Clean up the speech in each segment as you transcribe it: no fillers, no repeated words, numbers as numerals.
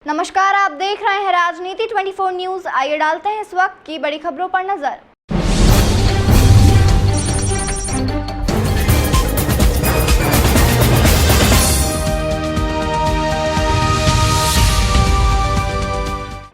नमस्कार, आप देख रहे हैं राजनीति 24 न्यूज। आइए डालते हैं इस वक्त की बड़ी खबरों पर नजर।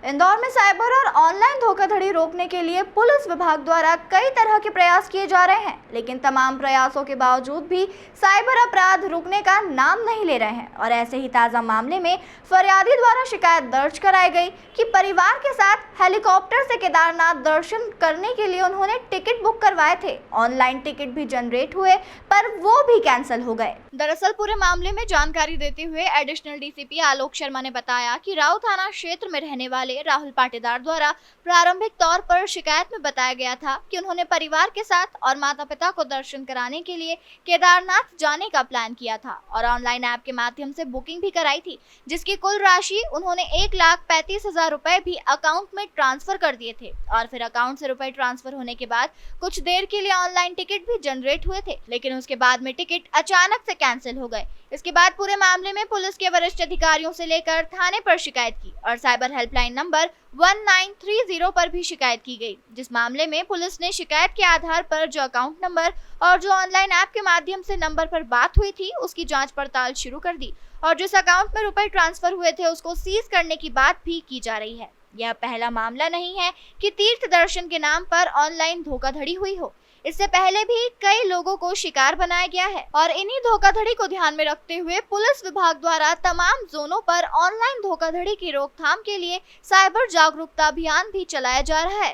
इंदौर में साइबर और ऑनलाइन धोखाधड़ी रोकने के लिए पुलिस विभाग द्वारा कई तरह के प्रयास किए जा रहे हैं, लेकिन तमाम प्रयासों के बावजूद भी साइबर अपराध रुकने का नाम नहीं ले रहे हैं। और ऐसे ही ताजा मामले में फरियादी द्वारा शिकायत दर्ज कराई गई कि परिवार के साथ हेलीकॉप्टर से केदारनाथ दर्शन करने के लिए उन्होंने टिकट बुक करवाए थे। ऑनलाइन टिकट भी जनरेट हुए पर वो भी कैंसिल हो गए। दरअसल पूरे मामले में जानकारी देते हुए एडिशनल डीसीपी आलोक शर्मा ने बताया कि राव थाना क्षेत्र में रहने वाले राहुल पाटीदार द्वारा प्रारंभिक तौर पर शिकायत में बताया गया था कि उन्होंने परिवार के साथ और माता पिता को दर्शन कराने के लिए केदारनाथ जाने का प्लान किया था और ऑनलाइन ऐप के माध्यम से बुकिंग भी कराई थी, जिसकी कुल राशि उन्होंने 1,35,000 रुपए भी अकाउंट में ट्रांसफर कर दिए थे। और फिर अकाउंट से रुपए ट्रांसफर होने के बाद कुछ देर के लिए ऑनलाइन टिकट भी जनरेट हुए थे, लेकिन उसके बाद में टिकट अचानक से कैंसिल हो गए। इसके बाद पूरे मामले में पुलिस के वरिष्ठ अधिकारियों से लेकर थाने पर शिकायत की और साइबर हेल्पलाइन नंबर 1930 पर भी शिकायत की गई, जिस मामले में पुलिस ने शिकायत के आधार पर जो अकाउंट नंबर और जो ऑनलाइन ऐप के माध्यम से नंबर पर बात हुई थी उसकी जांच पड़ताल शुरू कर दी और जिस अकाउंट में रुपए ट्रांसफर हुए थे उसको सीज करने की बात भी की जा रही है। यह पहला मामला नहीं है कि तीर्थ दर्शन के नाम पर ऑनलाइन धोखाधड़ी हुई हो। इससे पहले भी कई लोगों को शिकार बनाया गया है और इन्हीं धोखाधड़ी को ध्यान में रखते हुए पुलिस विभाग द्वारा तमाम जोनों पर ऑनलाइन धोखाधड़ी की रोकथाम के लिए साइबर जागरूकता अभियान भी चलाया जा रहा है।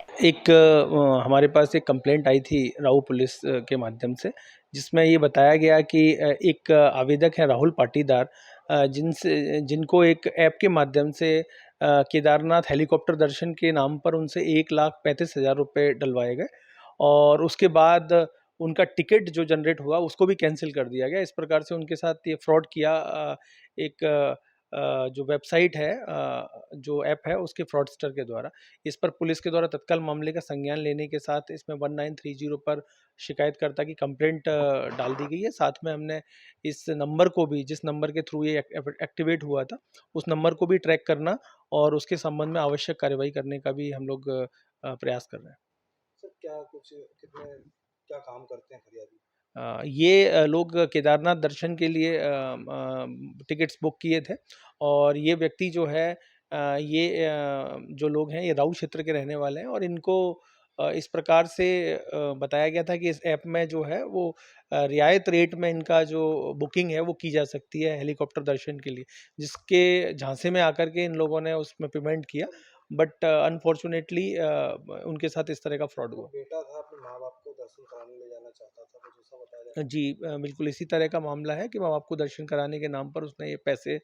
हमारे पास एक कंप्लेंट आई थी राऊ पुलिस के माध्यम से, जिसमें ये बताया गया कि एक आवेदक है राहुल पाटीदार, जिनको एक ऐप के माध्यम से केदारनाथ हेलीकॉप्टर दर्शन के नाम पर उनसे 1,35,000 रुपये डलवाए गए और उसके बाद उनका टिकट जो जनरेट हुआ उसको भी कैंसिल कर दिया गया। इस प्रकार से उनके साथ ये फ्रॉड किया। जो वेबसाइट है, जो ऐप है, उसके फ्रॉडस्टर के द्वारा। इस पर पुलिस के द्वारा तत्काल मामले का संज्ञान लेने के साथ इसमें 1930 पर शिकायतकर्ता की कंप्लेंट डाल दी गई है। साथ में हमने इस नंबर को भी, जिस नंबर के थ्रू ये एक्टिवेट हुआ था, उस नंबर को भी ट्रैक करना और उसके संबंध में आवश्यक कार्रवाई करने का भी हम लोग प्रयास कर रहे हैं। सर, क्या काम करते हैं फरियादी? ये लोग केदारनाथ दर्शन के लिए टिकट्स बुक किए थे और ये व्यक्ति जो है, जो लोग हैं, ये राऊ क्षेत्र के रहने वाले हैं और इनको इस प्रकार से बताया गया था कि इस ऐप में जो है वो रियायत रेट में इनका जो बुकिंग है वो की जा सकती है हेलीकॉप्टर दर्शन के लिए, जिसके झांसे में आकर के इन लोगों ने उसमें पेमेंट किया। बट अनफॉर्चुनेटली उनके साथ इस तरह का फ्रॉड हुआ। बेटा था, अपने माँ बाप को दर्शन कराने ले जाना चाहता था, कुछ ऐसा बताया जाता है? जी, बिल्कुल इसी तरह का मामला है कि माँ बाप को दर्शन कराने के नाम पर उसने ये पैसे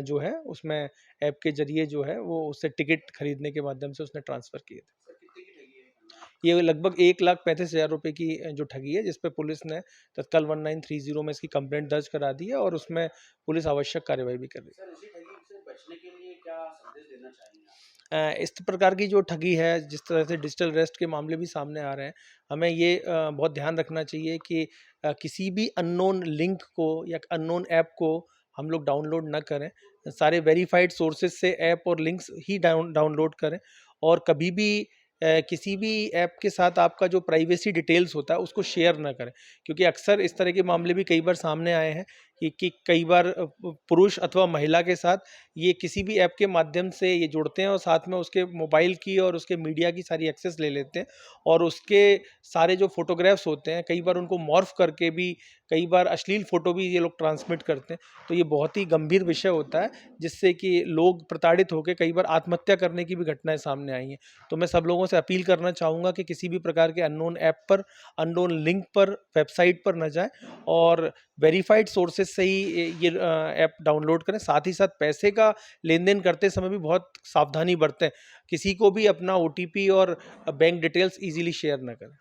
जो है उसमें ऐप के जरिए जो है वो उससे टिकट खरीदने के माध्यम से उसने ट्रांसफ़र किए थे। सर, कितने की ठगी है? ये लगभग 1,35,000 रुपये की जो ठगी है, जिस पे पुलिस ने तत्काल 1930 में इसकी कंप्लेंट दर्ज करा दी है और उसमें पुलिस आवश्यक कार्रवाई भी कर रही है। सर, इसी ठगी से बचने के लिए क्या संदेश देना चाहेंगे आप? इस प्रकार की जो ठगी है, जिस तरह से डिजिटल अरेस्ट के मामले भी सामने आ रहे हैं, हमें ये बहुत ध्यान रखना चाहिए कि किसी भी अननोन लिंक को या अननोन ऐप को हम लोग डाउनलोड ना करें। सारे वेरीफाइड सोर्सेज से ऐप और लिंक्स ही डाउनलोड करें और कभी भी किसी भी ऐप के साथ आपका जो प्राइवेसी डिटेल्स होता है उसको शेयर ना करें, क्योंकि अक्सर इस तरह के मामले भी कई बार सामने आए हैं कि कई बार पुरुष अथवा महिला के साथ ये किसी भी ऐप के माध्यम से ये जुड़ते हैं और साथ में उसके मोबाइल की और उसके मीडिया की सारी एक्सेस ले लेते हैं और उसके सारे जो फोटोग्राफ्स होते हैं कई बार उनको मॉर्फ करके भी, कई बार अश्लील फ़ोटो भी ये लोग ट्रांसमिट करते हैं। तो ये बहुत ही गंभीर विषय होता है, जिससे कि लोग प्रताड़ित होकर कई बार आत्महत्या करने की भी घटनाएं सामने आई हैं। तो मैं सब लोगों से अपील करना चाहूँगा कि किसी भी प्रकार के अननोन ऐप पर, अननोन लिंक पर, वेबसाइट पर न जाएं और वेरीफाइड सोर्सेज से ही ये ऐप डाउनलोड करें। साथ ही साथ पैसे का लेन-देन करते समय भी बहुत सावधानी बरतें। किसी को भी अपना ओटीपी और बैंक डिटेल्स ईज़िली शेयर ना करें।